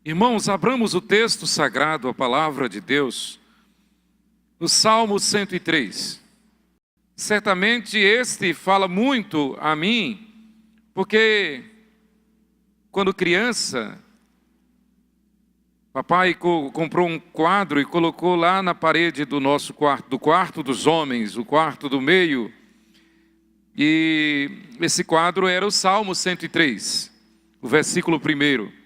Irmãos, abramos o texto sagrado, a palavra de Deus, no Salmo 103. Certamente este fala muito a mim, porque quando criança, papai comprou um quadro e colocou lá na parede do nosso quarto, do quarto dos homens, o quarto do meio. E esse quadro era o Salmo 103, o versículo 1.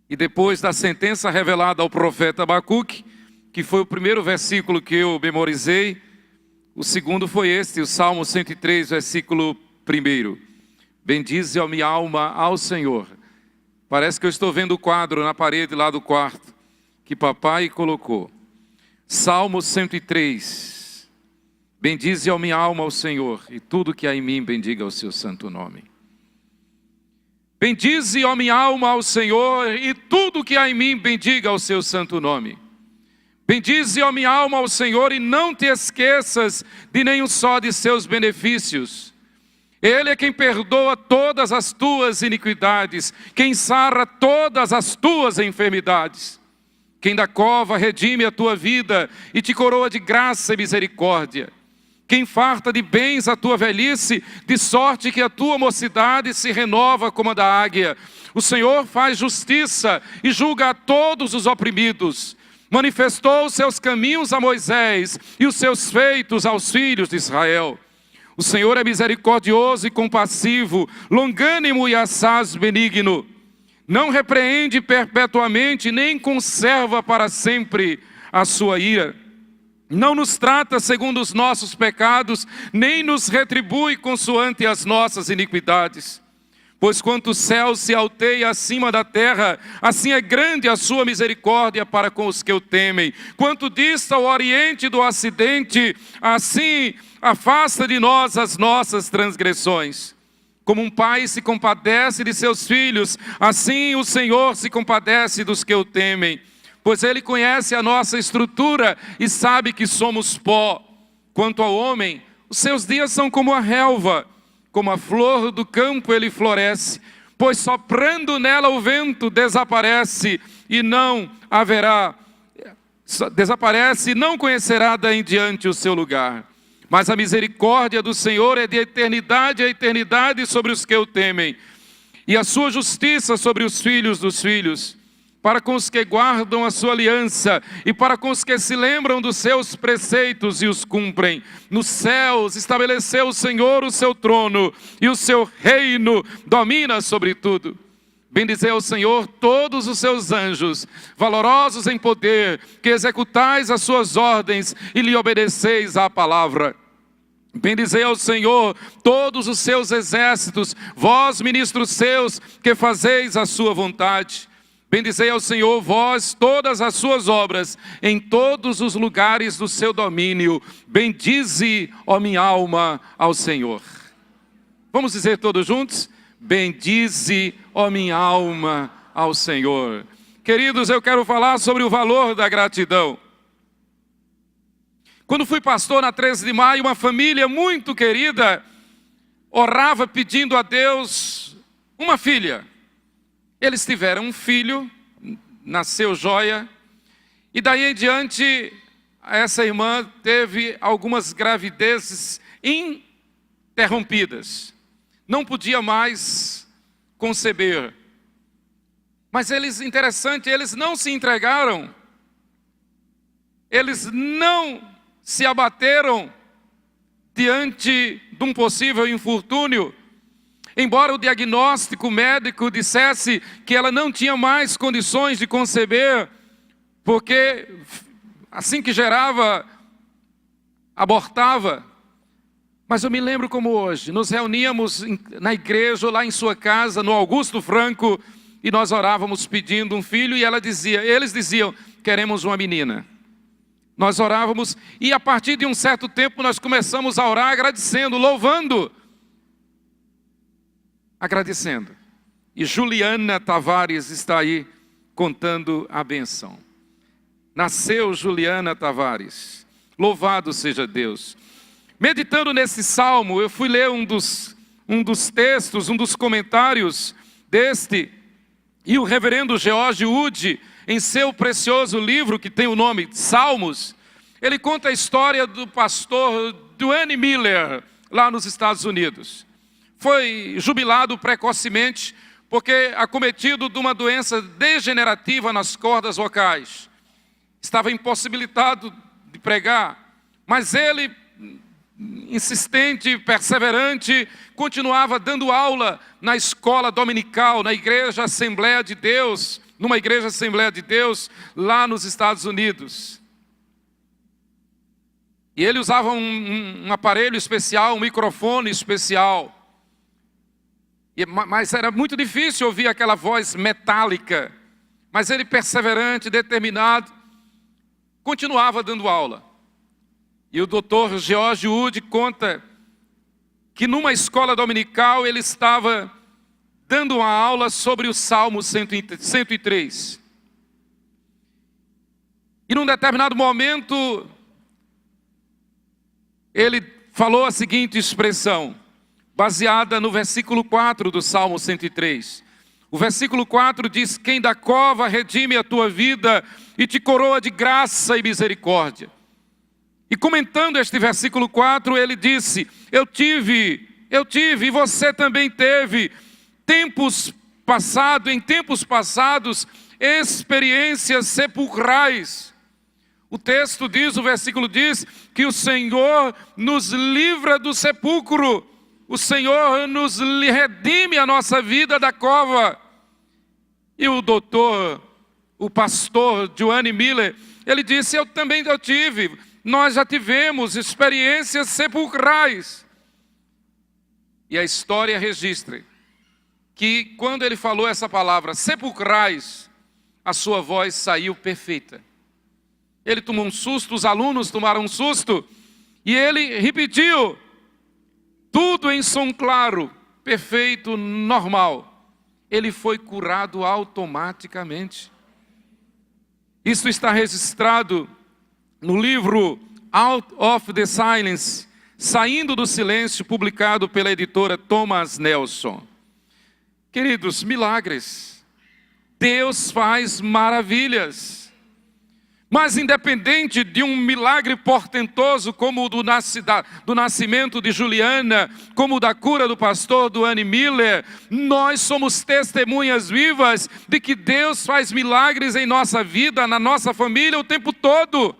E depois da sentença revelada ao profeta Abacuque, que foi o primeiro versículo que eu memorizei, o segundo foi este, o Salmo 103, versículo 1. Bendize a minha alma ao Senhor. Parece que eu estou vendo o quadro na parede lá do quarto, que papai colocou. Salmo 103. Bendize a minha alma ao Senhor, e tudo que há em mim bendiga o seu santo nome. Bendize a minha alma ao Senhor, e tudo que há em mim bendiga o seu santo nome. Bendize a minha alma ao Senhor, e não te esqueças de nenhum só de seus benefícios. Ele é quem perdoa todas as tuas iniquidades, quem sara todas as tuas enfermidades. Quem da cova redime a tua vida e te coroa de graça e misericórdia. Quem farta de bens a tua velhice, de sorte que a tua mocidade se renova como a da águia. O Senhor faz justiça e julga a todos os oprimidos. Manifestou os seus caminhos a Moisés e os seus feitos aos filhos de Israel. O Senhor é misericordioso e compassivo, longânimo e assaz benigno. Não repreende perpetuamente, nem conserva para sempre a sua ira. Não nos trata segundo os nossos pecados, nem nos retribui consoante as nossas iniquidades. Pois quanto o céu se alteia acima da terra, assim é grande a sua misericórdia para com os que o temem. Quanto dista o oriente do ocidente, assim afasta de nós as nossas transgressões. Como um pai se compadece de seus filhos, assim o Senhor se compadece dos que o temem. Pois Ele conhece a nossa estrutura e sabe que somos pó. Quanto ao homem, os seus dias são como a relva, como a flor do campo ele floresce. Pois soprando nela o vento desaparece e não conhecerá daí em diante o seu lugar. Mas a misericórdia do Senhor é de eternidade a eternidade sobre os que o temem, e a sua justiça sobre os filhos dos filhos, para com os que guardam a sua aliança e para com os que se lembram dos seus preceitos e os cumprem. Nos céus estabeleceu o Senhor o seu trono, e o seu reino domina sobre tudo. Bendizei ao Senhor todos os seus anjos, valorosos em poder, que executais as suas ordens e lhe obedeceis à palavra. Bendizei ao Senhor todos os seus exércitos, vós ministros seus, que fazeis a sua vontade. Bendizei ao Senhor vós todas as suas obras, em todos os lugares do seu domínio. Bendize, ó minha alma, ao Senhor. Vamos dizer todos juntos? Bendize, ó minha alma, ao Senhor. Queridos, eu quero falar sobre o valor da gratidão. Quando fui pastor na 13 de maio, uma família muito querida orava pedindo a Deus uma filha. Eles tiveram um filho, nasceu joia, e daí em diante essa irmã teve algumas gravidezes interrompidas. Não podia mais conceber. Mas interessante, eles não se entregaram. Eles não se abateram diante de um possível infortúnio. Embora o diagnóstico médico dissesse que ela não tinha mais condições de conceber, porque assim que gerava, abortava. Mas eu me lembro como hoje, nos reuníamos na igreja, lá em sua casa, no Augusto Franco, e nós orávamos pedindo um filho, e eles diziam, queremos uma menina. Nós orávamos, e a partir de um certo tempo nós começamos a orar agradecendo, louvando. Agradecendo. E Juliana Tavares está aí contando a benção. Nasceu Juliana Tavares. Louvado seja Deus. Meditando nesse salmo, eu fui ler um dos textos, um dos comentários deste, E o reverendo George Wood, em seu precioso livro que tem o nome Salmos, ele conta a história do pastor Duane Miller, lá nos Estados Unidos. Foi jubilado precocemente porque acometido de uma doença degenerativa nas cordas vocais. Estava impossibilitado de pregar, mas ele, insistente, perseverante, continuava dando aula na escola dominical, na igreja Assembleia de Deus, numa igreja Assembleia de Deus, lá nos Estados Unidos. E ele usava um aparelho especial, um microfone especial. Mas era muito difícil ouvir aquela voz metálica. Mas ele, perseverante, determinado, continuava dando aula. E o doutor George Wood conta que numa escola dominical ele estava dando uma aula sobre o Salmo 103. E num determinado momento, ele falou a seguinte expressão, baseada no versículo 4 do Salmo 103. O versículo 4 diz: quem da cova redime a tua vida e te coroa de graça e misericórdia. E comentando este versículo 4, ele disse: eu tive, e você também teve, em tempos passados, experiências sepulcrais. O texto diz, o versículo diz, que o Senhor nos livra do sepulcro, o Senhor nos redime a nossa vida da cova. E o pastor Duane Miller, ele disse: eu também tive, nós já tivemos experiências sepulcrais. E a história registra que quando ele falou essa palavra, sepulcrais, a sua voz saiu perfeita. Ele tomou um susto, os alunos tomaram um susto, e ele repetiu, tudo em som claro, perfeito, normal. Ele foi curado automaticamente. Isso está registrado no livro Out of the Silence, Saindo do Silêncio, publicado pela editora Thomas Nelson. Queridos, milagres. Deus faz maravilhas. Mas independente de um milagre portentoso como o do nascimento de Juliana, como o da cura do pastor Duane Miller, nós somos testemunhas vivas de que Deus faz milagres em nossa vida, na nossa família o tempo todo.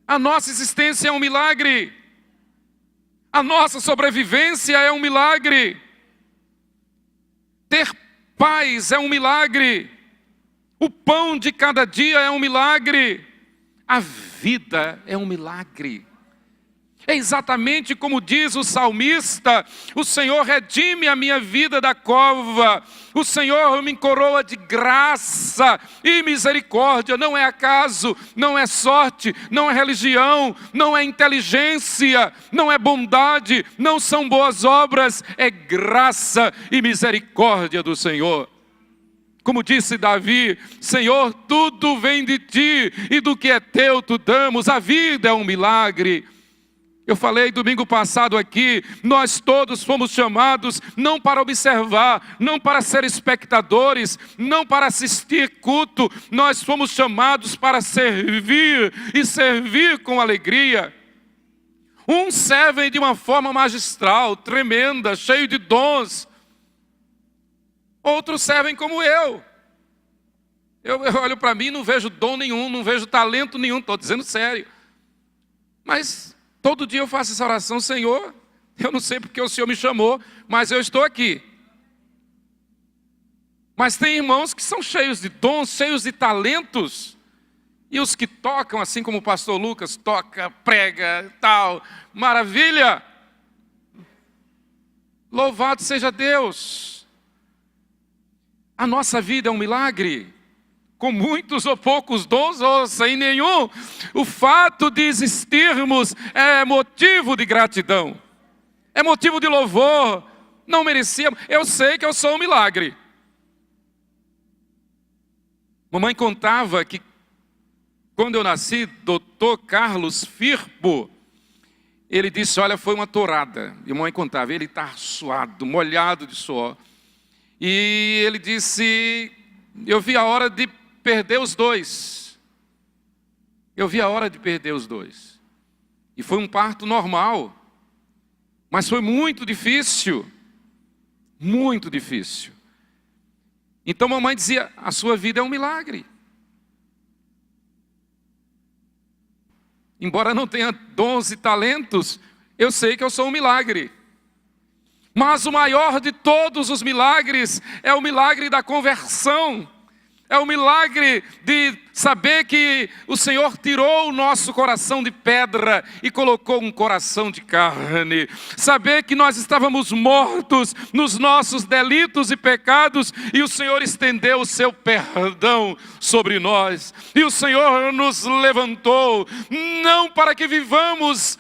A nossa existência é um milagre. A nossa sobrevivência é um milagre. Ter paz é um milagre. O pão de cada dia é um milagre. A vida é um milagre. É exatamente como diz o salmista: o Senhor redime a minha vida da cova. O Senhor me coroa de graça e misericórdia. Não é acaso, não é sorte, não é religião, não é inteligência, não é bondade, não são boas obras. É graça e misericórdia do Senhor. Como disse Davi: Senhor, tudo vem de ti e do que é teu tu damos. A vida é um milagre. Eu falei domingo passado aqui, nós todos fomos chamados não para observar, não para ser espectadores, não para assistir culto. Nós fomos chamados para servir e servir com alegria. Uns servem de uma forma magistral, tremenda, cheio de dons. Outros servem como eu. Eu olho para mim e não vejo dom nenhum, não vejo talento nenhum, estou dizendo sério. Mas todo dia eu faço essa oração: Senhor, eu não sei porque o Senhor me chamou, mas eu estou aqui. Mas tem irmãos que são cheios de dons, cheios de talentos. E os que tocam, assim como o pastor Lucas, toca, prega, tal, maravilha. Louvado seja Deus. A nossa vida é um milagre, com muitos ou poucos dons ou sem nenhum. O fato de existirmos é motivo de gratidão, é motivo de louvor. Não merecíamos, eu sei que eu sou um milagre. Mamãe contava que quando eu nasci, doutor Carlos Firpo, ele disse: olha, foi uma tourada. E mamãe contava, ele está suado, molhado de suor. E ele disse, eu vi a hora de perder os dois. Eu vi a hora de perder os dois. E foi um parto normal. Mas foi muito difícil. Muito difícil. Então mamãe dizia, a sua vida é um milagre. Embora não tenha dons e talentos, eu sei que eu sou um milagre. Mas o maior de todos os milagres é o milagre da conversão. É o milagre de saber que o Senhor tirou o nosso coração de pedra e colocou um coração de carne. Saber que nós estávamos mortos nos nossos delitos e pecados e o Senhor estendeu o seu perdão sobre nós. E o Senhor nos levantou, não para que vivamos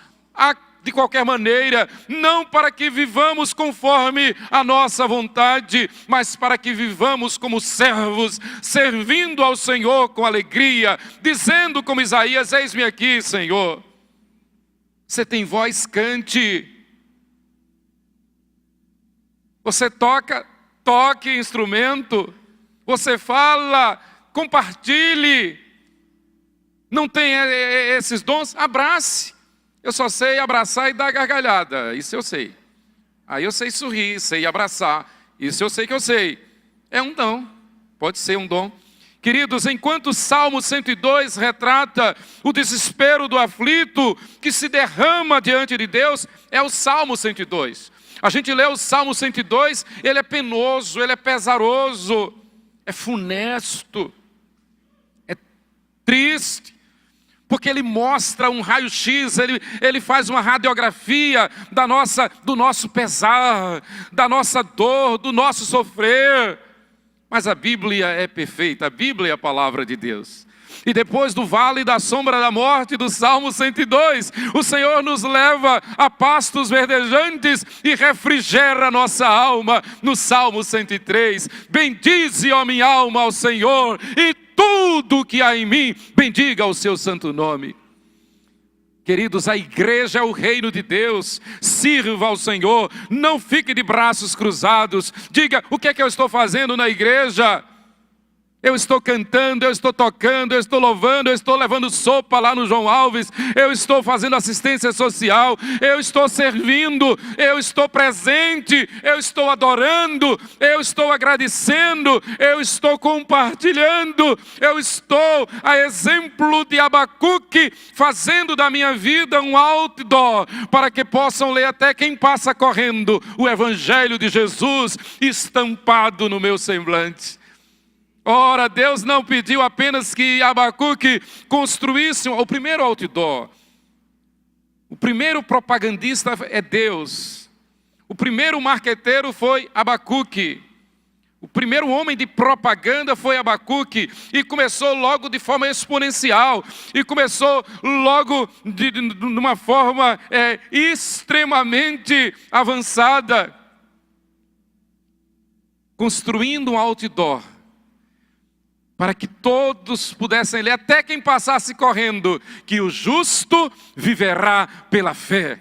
de qualquer maneira, não para que vivamos conforme a nossa vontade, mas para que vivamos como servos, servindo ao Senhor com alegria, dizendo como Isaías, eis-me aqui, Senhor. Você tem voz, cante. Você toque instrumento. Você fala, compartilhe. Não tem esses dons? Abrace. Eu só sei abraçar e dar gargalhada, isso eu sei. Aí eu sei sorrir, sei abraçar, isso eu sei que eu sei. É um dom, pode ser um dom. Queridos, enquanto o Salmo 102 retrata o desespero do aflito que se derrama diante de Deus, é o Salmo 102. A gente lê o Salmo 102, ele é penoso, ele é pesaroso, é funesto, é triste. Porque ele mostra um raio-x, ele faz uma radiografia do nosso pesar, da nossa dor, do nosso sofrer. Mas a Bíblia é perfeita, a Bíblia é a palavra de Deus. E depois do vale da sombra da morte, do Salmo 102, o Senhor nos leva a pastos verdejantes e refrigera a nossa alma. No Salmo 103, bendize, ó minha alma, ao Senhor, e tudo que há em mim, bendiga o seu santo nome. Queridos, a igreja é o reino de Deus, sirva ao Senhor, não fique de braços cruzados, diga, o que é que eu estou fazendo na igreja? Eu estou cantando, eu estou tocando, eu estou louvando, eu estou levando sopa lá no João Alves, eu estou fazendo assistência social, eu estou servindo, eu estou presente, eu estou adorando, eu estou agradecendo, eu estou compartilhando, eu estou, a exemplo de Abacuque, fazendo da minha vida um outdoor, para que possam ler até quem passa correndo o Evangelho de Jesus estampado no meu semblante. Ora, Deus não pediu apenas que Abacuque construísse o primeiro outdoor. O primeiro propagandista é Deus. O primeiro marqueteiro foi Abacuque. O primeiro homem de propaganda foi Abacuque. E começou logo de forma exponencial. E começou logo de uma forma extremamente avançada. Construindo um outdoor. Para que todos pudessem ler, até quem passasse correndo, que o justo viverá pela fé.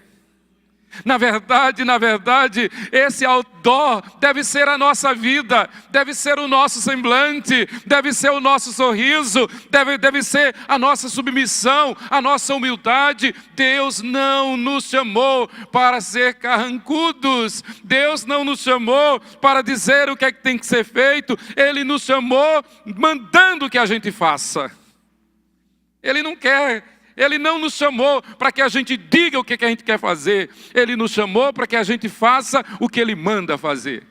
Na verdade, esse outdoor deve ser a nossa vida, deve ser o nosso semblante, deve ser o nosso sorriso, deve ser a nossa submissão, a nossa humildade. Deus não nos chamou para ser carrancudos, Deus não nos chamou para dizer o que é que tem que ser feito, Ele nos chamou mandando que a gente faça. Ele não nos chamou para que a gente diga o que a gente quer fazer. Ele nos chamou para que a gente faça o que Ele manda fazer.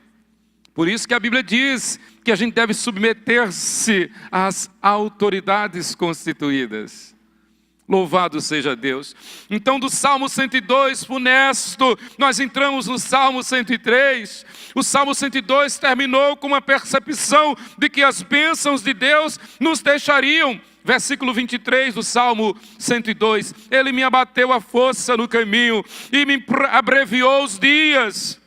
Por isso que a Bíblia diz que a gente deve submeter-se às autoridades constituídas. Louvado seja Deus. Então do Salmo 102, funesto, nós entramos no Salmo 103. O Salmo 102 terminou com uma percepção de que as bênçãos de Deus nos deixariam. Versículo 23 do Salmo 102. Ele me abateu a força no caminho e me abreviou os dias.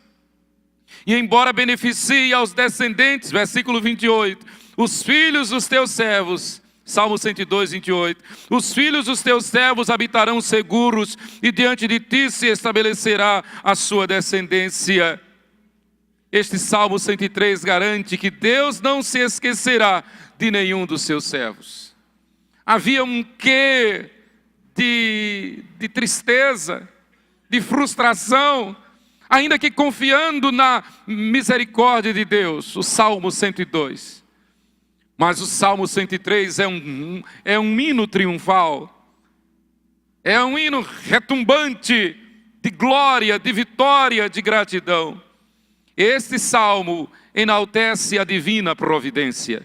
E embora beneficie aos descendentes, versículo 28, os filhos dos teus servos, Salmo 102, 28, os filhos dos teus servos habitarão seguros e diante de ti se estabelecerá a sua descendência. Este Salmo 103 garante que Deus não se esquecerá de nenhum dos seus servos. Havia um quê de tristeza, de frustração, ainda que confiando na misericórdia de Deus, o Salmo 102. Mas o Salmo 103 é um hino triunfal, é um hino retumbante de glória, de vitória, de gratidão. Este salmo enaltece a divina providência.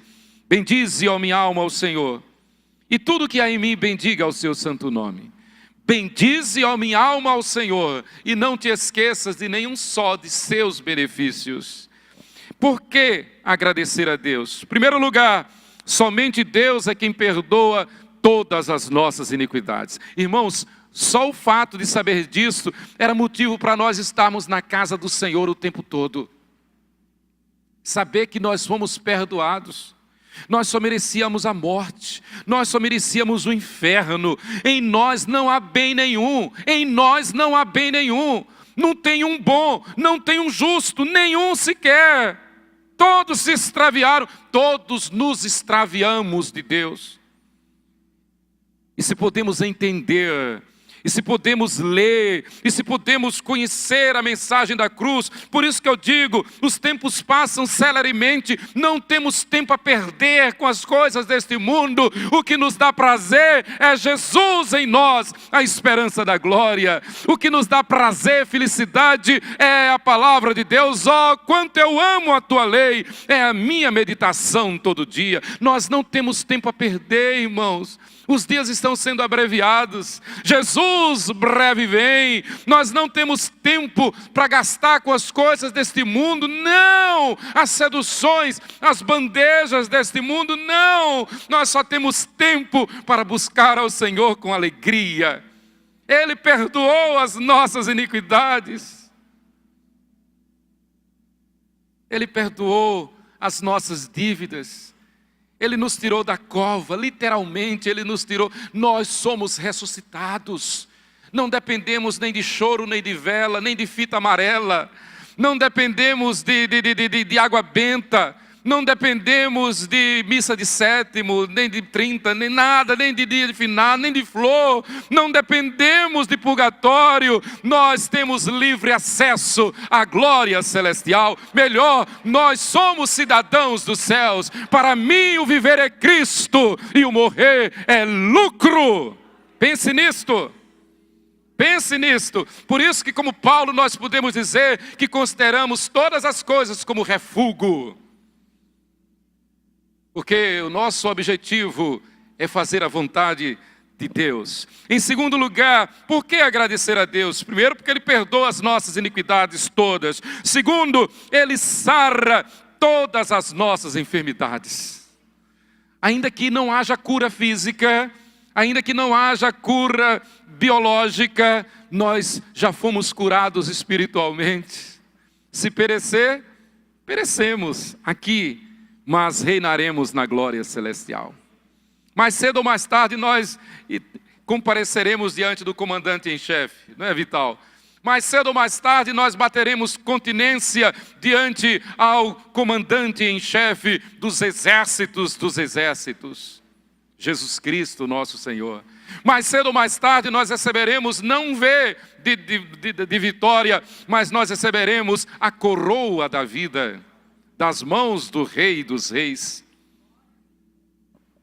Bendize, ó minha alma, ao Senhor, e tudo que há em mim bendiga ao seu santo nome. Bendize, ó minha alma, ao Senhor, e não te esqueças de nenhum só de seus benefícios. Por que agradecer a Deus? Em primeiro lugar, somente Deus é quem perdoa todas as nossas iniquidades. Irmãos, só o fato de saber disso era motivo para nós estarmos na casa do Senhor o tempo todo. Saber que nós fomos perdoados. Nós só merecíamos a morte, nós só merecíamos o inferno. Em nós não há bem nenhum, em nós não há bem nenhum. Não tem um bom, não tem um justo, nenhum sequer. Todos se extraviaram, todos nos extraviamos de Deus. E se podemos entender, e se podemos ler, e se podemos conhecer a mensagem da cruz, por isso que eu digo, os tempos passam celeremente, não temos tempo a perder com as coisas deste mundo. O que nos dá prazer é Jesus em nós, a esperança da glória. O que nos dá prazer, felicidade, é a palavra de Deus. Oh, quanto eu amo a tua lei, é a minha meditação todo dia. Nós não temos tempo a perder, irmãos. Os dias estão sendo abreviados. Jesus breve vem. Nós não temos tempo para gastar com as coisas deste mundo. Não! As seduções, as bandejas deste mundo. Não! Nós só temos tempo para buscar ao Senhor com alegria. Ele perdoou as nossas iniquidades. Ele perdoou as nossas dívidas. Ele nos tirou da cova, literalmente Ele nos tirou. Nós somos ressuscitados. Não dependemos nem de choro, nem de vela, nem de fita amarela. Não dependemos de água benta. Não dependemos de missa de sétimo, nem de 30, nem nada, nem de dia de finado, nem de flor. Não dependemos de purgatório. Nós temos livre acesso à glória celestial. Melhor, nós somos cidadãos dos céus. Para mim o viver é Cristo e o morrer é lucro. Pense nisto. Pense nisto. Por isso que, como Paulo, nós podemos dizer que consideramos todas as coisas como refúgio. Porque o nosso objetivo é fazer a vontade de Deus. Em segundo lugar, por que agradecer a Deus? Primeiro, porque Ele perdoa as nossas iniquidades todas. Segundo, Ele sara todas as nossas enfermidades. Ainda que não haja cura física, ainda que não haja cura biológica, nós já fomos curados espiritualmente. Se perecer, perecemos aqui, mas reinaremos na glória celestial. Mais cedo ou mais tarde nós compareceremos diante do comandante em chefe, não é, Vital? Mais cedo ou mais tarde nós bateremos continência diante ao comandante em chefe dos exércitos, Jesus Cristo, nosso Senhor. Mais cedo ou mais tarde nós receberemos não de vitória, mas nós receberemos a coroa da vida das mãos do Rei dos Reis.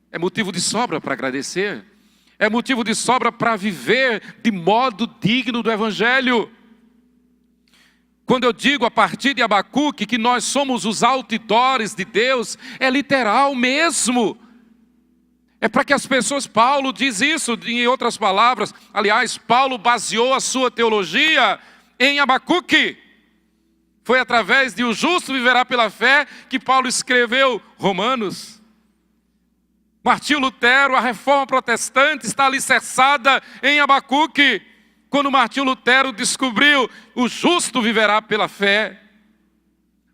É motivo de sobra para agradecer. É motivo de sobra para viver de modo digno do Evangelho. Quando eu digo a partir de Abacuque que nós somos os outdoors de Deus, é literal mesmo. É para que as pessoas, Paulo diz isso em outras palavras. Aliás, Paulo baseou a sua teologia em Abacuque. Foi através de o justo viverá pela fé que Paulo escreveu Romanos. Martinho Lutero, a reforma protestante está alicerçada em Abacuque. Quando Martinho Lutero descobriu o justo viverá pela fé,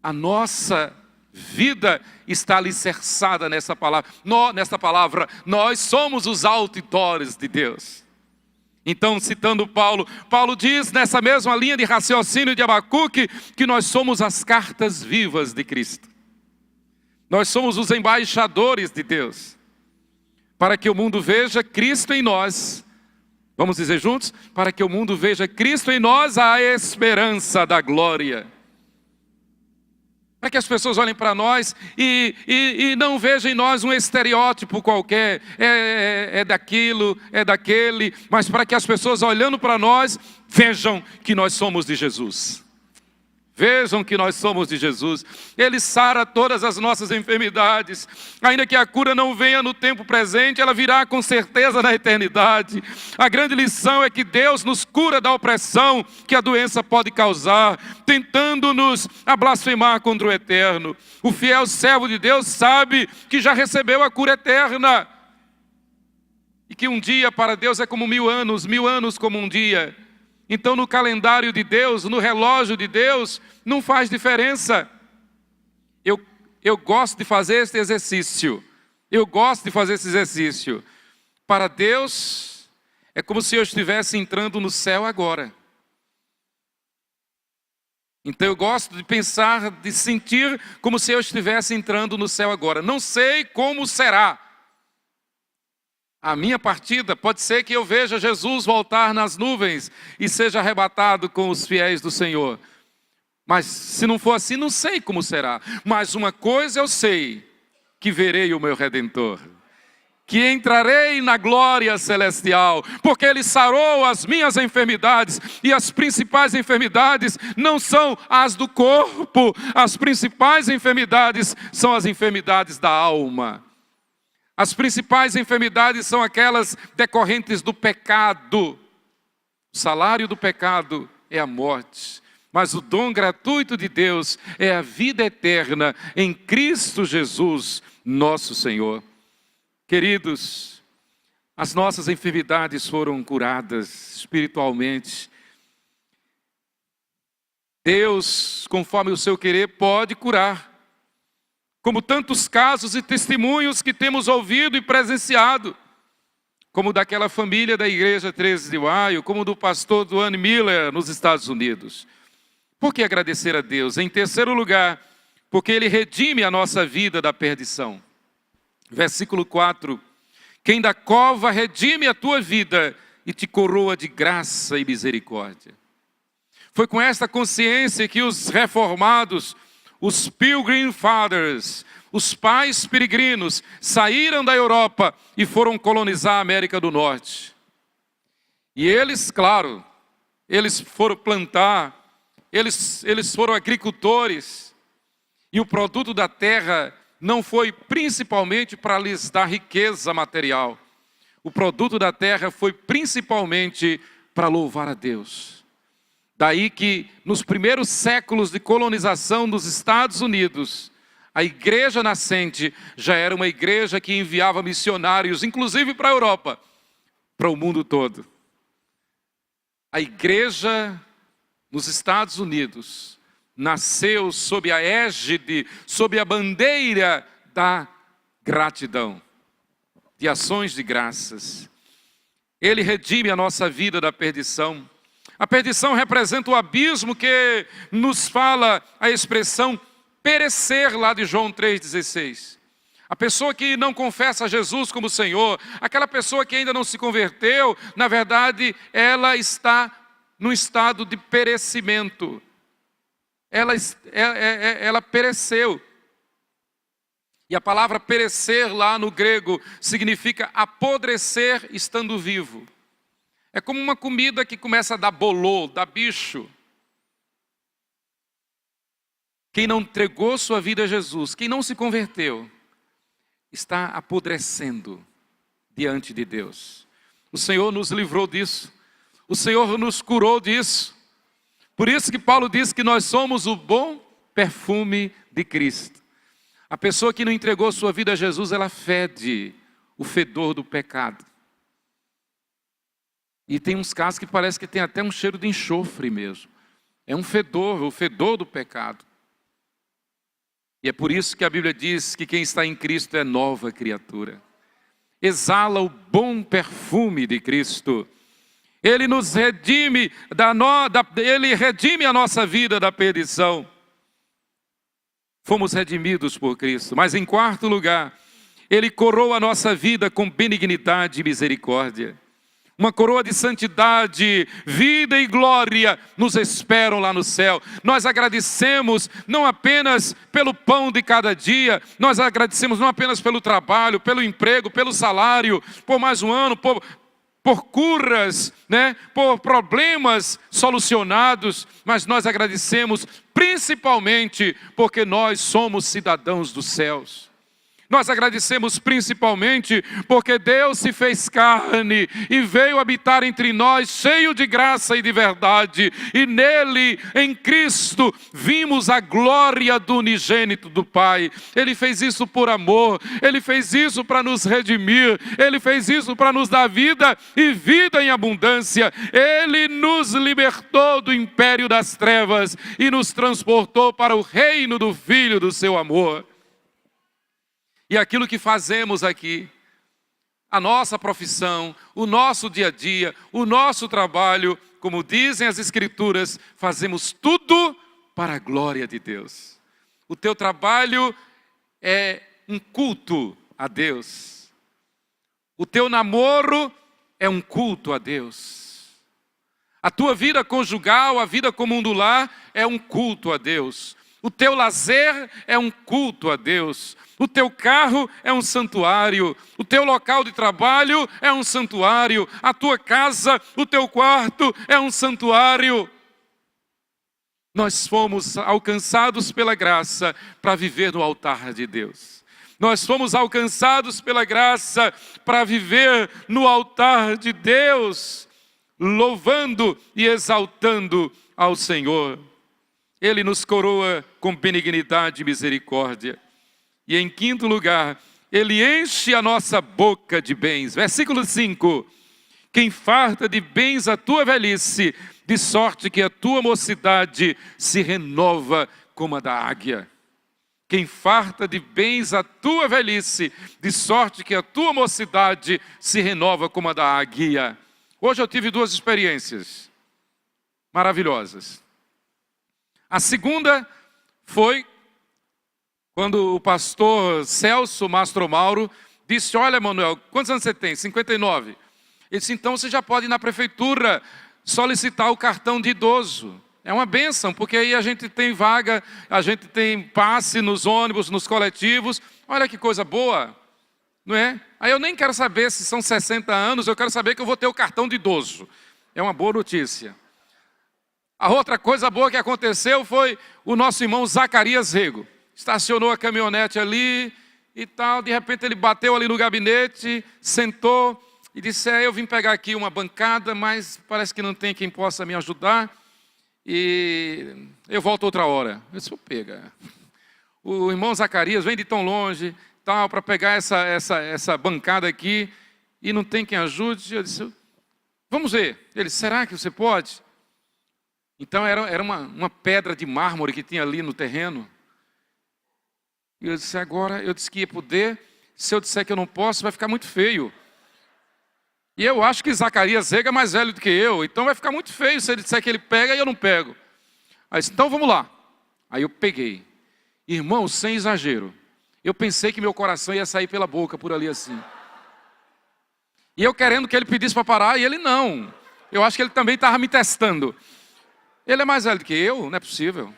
a nossa vida está alicerçada nessa palavra. Nós somos os outdoors de Deus. Então, citando Paulo, Paulo diz nessa mesma linha de raciocínio de Abacuque que nós somos as cartas vivas de Cristo. Nós somos os embaixadores de Deus, para que o mundo veja Cristo em nós. Vamos dizer juntos? Para que o mundo veja Cristo em nós, a esperança da glória. Para que as pessoas olhem para nós e não vejam em nós um estereótipo qualquer, é daquilo, é daquele, mas para que as pessoas olhando para nós, vejam que nós somos de Jesus. Vejam que nós somos de Jesus. Ele sara todas as nossas enfermidades. Ainda que a cura não venha no tempo presente, ela virá com certeza na eternidade. A grande lição é que Deus nos cura da opressão que a doença pode causar, tentando-nos a blasfemar contra o eterno. O fiel servo de Deus sabe que já recebeu a cura eterna. E que um dia para Deus é como 1000 anos como um dia. Então no calendário de Deus, no relógio de Deus, não faz diferença. Eu gosto de fazer este exercício. Eu gosto de fazer esse exercício. Para Deus, é como se eu estivesse entrando no céu agora. Então eu gosto de pensar, de sentir como se eu estivesse entrando no céu agora. Não sei como será. A minha partida pode ser que eu veja Jesus voltar nas nuvens e seja arrebatado com os fiéis do Senhor. Mas se não for assim, não sei como será. Mas uma coisa eu sei, que verei o meu Redentor. Que entrarei na glória celestial, porque Ele sarou as minhas enfermidades, e as principais enfermidades não são as do corpo, as principais enfermidades são as enfermidades da alma. As principais enfermidades são aquelas decorrentes do pecado. O salário do pecado é a morte, mas o dom gratuito de Deus é a vida eterna em Cristo Jesus, nosso Senhor. Queridos, as nossas enfermidades foram curadas espiritualmente. Deus, conforme o seu querer, pode curar. Como tantos casos e testemunhos que temos ouvido e presenciado, como daquela família da Igreja 13 de Maio, como do pastor Duane Miller nos Estados Unidos. Por que agradecer a Deus? Em terceiro lugar, porque Ele redime a nossa vida da perdição. Versículo 4, quem da cova redime a tua vida e te coroa de graça e misericórdia. Foi com esta consciência que os reformados, os Pilgrim Fathers, os pais peregrinos, saíram da Europa e foram colonizar a América do Norte. E eles, claro, eles foram plantar, eles foram agricultores. E o produto da terra não foi principalmente para lhes dar riqueza material. O produto da terra foi principalmente para louvar a Deus. Daí que nos primeiros séculos de colonização dos Estados Unidos, a igreja nascente já era uma igreja que enviava missionários, inclusive para a Europa, para o mundo todo. A igreja nos Estados Unidos nasceu sob a égide, sob a bandeira da gratidão, de ações de graças. Ele redime a nossa vida da perdição. A perdição representa o abismo que nos fala a expressão perecer lá de João 3,16. A pessoa que não confessa Jesus como Senhor, aquela pessoa que ainda não se converteu, na verdade, ela está num estado de perecimento. Ela pereceu. E a palavra perecer lá no grego significa apodrecer estando vivo. É como uma comida que começa a dar bolô, dar bicho. Quem não entregou sua vida a Jesus, quem não se converteu, está apodrecendo diante de Deus. O Senhor nos livrou disso. O Senhor nos curou disso. Por isso que Paulo diz que nós somos o bom perfume de Cristo. A pessoa que não entregou sua vida a Jesus, ela fede o fedor do pecado. E tem uns casos que parece que tem até um cheiro de enxofre mesmo. É um fedor, o fedor do pecado. E é por isso que a Bíblia diz que quem está em Cristo é nova criatura. Exala o bom perfume de Cristo. Ele nos redime, Ele redime a nossa vida da perdição. Fomos redimidos por Cristo. Mas em quarto lugar, Ele coroa a nossa vida com benignidade e misericórdia. Uma coroa de santidade, vida e glória nos esperam lá no céu. Nós agradecemos não apenas pelo pão de cada dia, nós agradecemos não apenas pelo trabalho, pelo emprego, pelo salário, por mais um ano, por curas, né? Por problemas solucionados, mas nós agradecemos principalmente porque nós somos cidadãos dos céus. Nós agradecemos principalmente porque Deus se fez carne e veio habitar entre nós, cheio de graça e de verdade. E nele, em Cristo, vimos a glória do unigênito do Pai. Ele fez isso por amor, Ele fez isso para nos redimir, Ele fez isso para nos dar vida e vida em abundância. Ele nos libertou do império das trevas e nos transportou para o reino do Filho do seu amor. E aquilo que fazemos aqui, a nossa profissão, o nosso dia a dia, o nosso trabalho, como dizem as Escrituras, fazemos tudo para a glória de Deus. O teu trabalho é um culto a Deus. O teu namoro é um culto a Deus. A tua vida conjugal, a vida comum do lar é um culto a Deus. O teu lazer é um culto a Deus. O teu carro é um santuário. O teu local de trabalho é um santuário. A tua casa, o teu quarto é um santuário. Nós fomos alcançados pela graça para viver no altar de Deus. Nós fomos alcançados pela graça para viver no altar de Deus, louvando e exaltando ao Senhor. Ele nos coroa com benignidade e misericórdia. E em quinto lugar, Ele enche a nossa boca de bens. Versículo 5. Quem farta de bens a tua velhice, de sorte que a tua mocidade se renova como a da águia. Quem farta de bens a tua velhice, de sorte que a tua mocidade se renova como a da águia. Hoje eu tive duas experiências maravilhosas. A segunda foi quando o pastor Celso Mastro Mauro disse: olha, Manuel, quantos anos você tem? 59. Ele disse: então você já pode ir na prefeitura solicitar o cartão de idoso. É uma bênção, porque aí a gente tem vaga, a gente tem passe nos ônibus, nos coletivos. Olha que coisa boa, não é? Aí eu nem quero saber se são 60 anos, eu quero saber que eu vou ter o cartão de idoso. É uma boa notícia. A outra coisa boa que aconteceu foi o nosso irmão Zacarias Rego. Estacionou a caminhonete ali e tal, de repente ele bateu ali no gabinete, sentou e disse: eu vim pegar aqui uma bancada, mas parece que não tem quem possa me ajudar e eu volto outra hora. Eu disse: pega. O irmão Zacarias vem de tão longe, tal, para pegar essa bancada aqui e não tem quem ajude. Eu disse: vamos ver. Ele disse: será que você pode? Então era uma pedra de mármore que tinha ali no terreno. E eu disse: agora, eu disse que ia poder. Se eu disser que eu não posso, vai ficar muito feio. E eu acho que Zacarias Rego é mais velho do que eu, então vai ficar muito feio se ele disser que ele pega e eu não pego. Aí eu disse: então vamos lá. Aí eu peguei. Irmão, sem exagero, eu pensei que meu coração ia sair pela boca por ali assim. E eu querendo que ele pedisse para parar, e ele não. Eu acho que ele também estava me testando. Ele é mais velho do que eu, não é possível.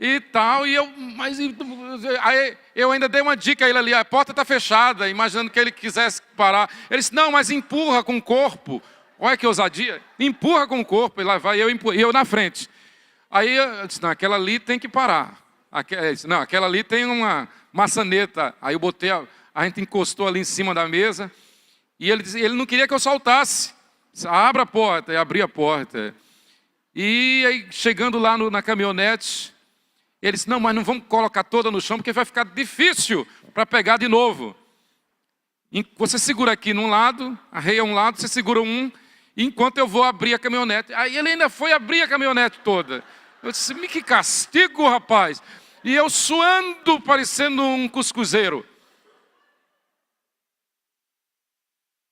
E tal, aí eu ainda dei uma dica a ele ali: a porta está fechada, imaginando que ele quisesse parar. Ele disse: não, mas empurra com o corpo. Olha que ousadia, empurra com o corpo. E lá vai eu na frente. Aí eu disse: não, aquela ali tem que parar. Ele disse: não, aquela ali tem uma maçaneta. Aí eu botei, a gente encostou ali em cima da mesa. E ele não queria que eu soltasse. Disse: abra a porta. E abri a porta. E aí, chegando lá na caminhonete, ele disse: não, mas não vamos colocar toda no chão, porque vai ficar difícil para pegar de novo. Você segura aqui num lado, arreia um lado, você segura um, enquanto eu vou abrir a caminhonete. Aí ele ainda foi abrir a caminhonete toda. Eu disse: que castigo, rapaz. E eu suando, parecendo um cuscuzeiro.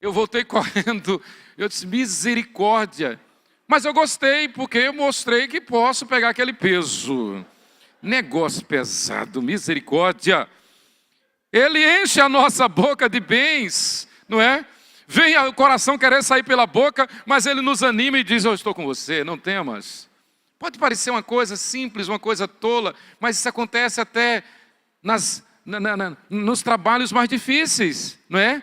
Eu voltei correndo, eu disse, misericórdia. Mas eu gostei, porque eu mostrei que posso pegar aquele peso. Negócio pesado, misericórdia. Ele enche a nossa boca de bens, não é? Vem o coração querer sair pela boca, mas ele nos anima e diz, eu estou com você, não temas. Pode parecer uma coisa simples, uma coisa tola, mas isso acontece até nos trabalhos mais difíceis, não é?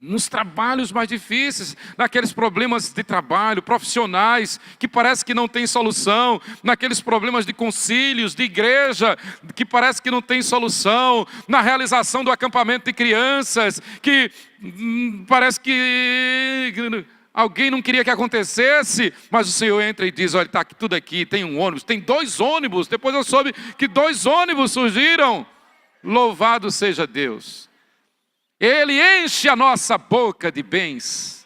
Nos trabalhos mais difíceis, naqueles problemas de trabalho, profissionais, que parece que não tem solução, naqueles problemas de concílios, de igreja, que parece que não tem solução, na realização do acampamento de crianças, que parece que alguém não queria que acontecesse, mas o Senhor entra e diz, olha, está tudo aqui, tem um ônibus, tem 2 ônibus, depois eu soube que 2 ônibus surgiram, louvado seja Deus. Ele enche a nossa boca de bens,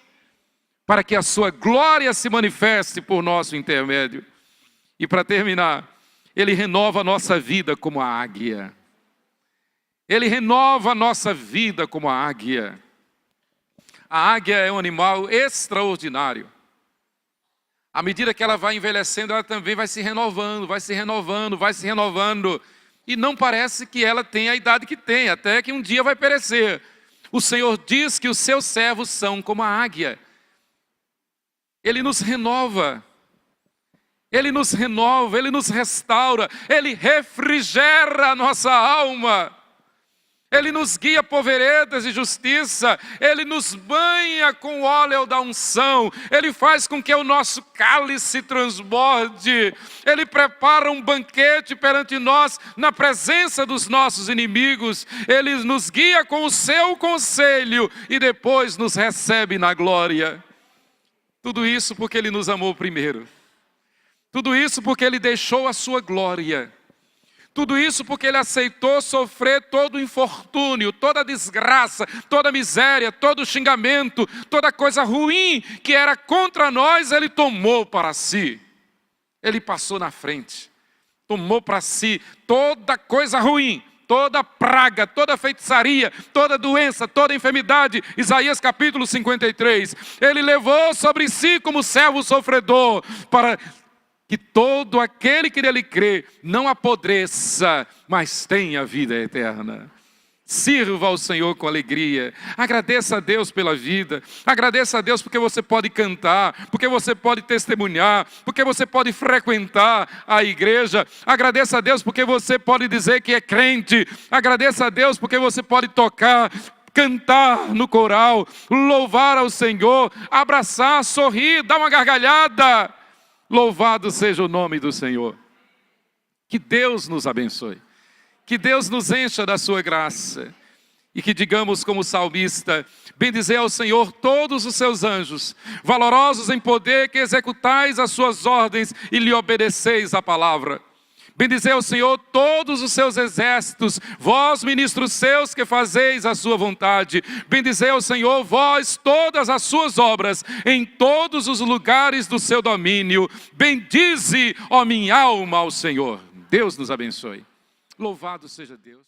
para que a sua glória se manifeste por nosso intermédio. E para terminar, Ele renova a nossa vida como a águia. Ele renova a nossa vida como a águia. A águia é um animal extraordinário. À medida que ela vai envelhecendo, ela também vai se renovando, vai se renovando, vai se renovando. E não parece que ela tem a idade que tem, até que um dia vai perecer. O Senhor diz que os seus servos são como a águia. Ele nos renova. Ele nos renova, Ele nos restaura. Ele refrigera a nossa alma. Ele nos guia por veredas de justiça. Ele nos banha com o óleo da unção. Ele faz com que o nosso cálice transborde. Ele prepara um banquete perante nós na presença dos nossos inimigos. Ele nos guia com o seu conselho e depois nos recebe na glória. Tudo isso porque Ele nos amou primeiro. Tudo isso porque Ele deixou a sua glória. Tudo isso porque Ele aceitou sofrer todo o infortúnio, toda a desgraça, toda a miséria, todo o xingamento, toda coisa ruim que era contra nós, Ele tomou para si. Ele passou na frente, tomou para si toda coisa ruim, toda praga, toda feitiçaria, toda doença, toda enfermidade. Isaías capítulo 53. Ele levou sobre si como servo sofredor, para que todo aquele que nele crê não apodreça, mas tenha vida eterna. Sirva ao Senhor com alegria. Agradeça a Deus pela vida. Agradeça a Deus porque você pode cantar, porque você pode testemunhar, porque você pode frequentar a igreja. Agradeça a Deus porque você pode dizer que é crente. Agradeça a Deus porque você pode tocar, cantar no coral, louvar ao Senhor, abraçar, sorrir, dar uma gargalhada. Louvado seja o nome do Senhor. Que Deus nos abençoe. Que Deus nos encha da sua graça. E que digamos como salmista, bendizei ao Senhor todos os seus anjos, valorosos em poder, que executais as suas ordens e lhe obedeceis a palavra. Bendizei ao Senhor todos os seus exércitos, vós ministros seus que fazeis a sua vontade. Bendizei ao Senhor vós todas as suas obras, em todos os lugares do seu domínio. Bendize, ó minha alma, ao Senhor. Deus nos abençoe. Louvado seja Deus.